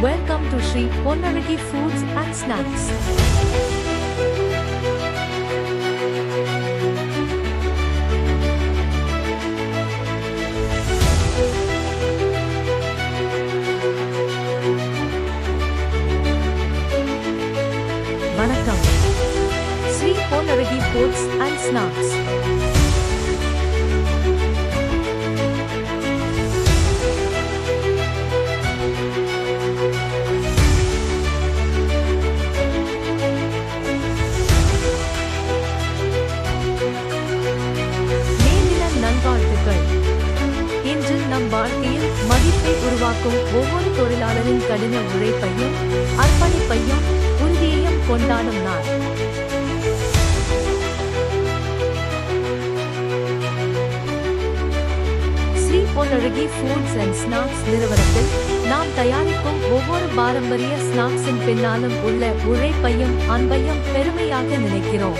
Welcome to Sri Ponnalagi Foods and Snacks. Vanakkam. Sri Ponnalagi Foods and Snacks. இன்று நம் வாழ்க்கையில் மதிப்பை உருவாக்கும் ஒவ்வொரு தொழிலாளரின் கடின உழைப்பையும் அர்ப்பணிப்பையும் உறுதியையும் கொண்டாடும் நாள். Sri Ponnazhagi foods and snacks நிறுவனத்தில் நாம் தயாரிக்கும் ஒவ்வொரு பாரம்பரிய ஸ்நாக்ஸின் பின்னாலும் உள்ள உழைப்பையும் அன்பையும் பெருமையாக நினைக்கிறோம்.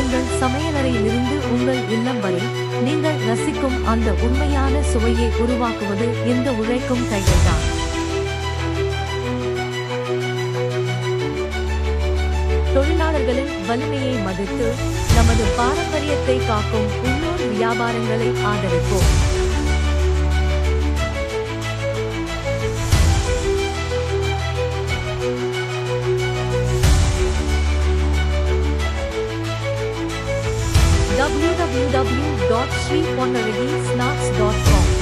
எங்கள் சமையலறையிலிருந்து உங்கள் இல்லம் வரை நீங்கள் ரசிக்கும் அந்த உண்மையான சுவையை உருவாக்குவது இந்த உழைக்கும் கைகள்தான். தொழிலாளர்களின் வலிமையை மதித்து நமது பாரம்பரியத்தை காக்கும் உள்ளூர் வியாபாரங்களை ஆதரிப்போம். www.sriponnalagisnacks.com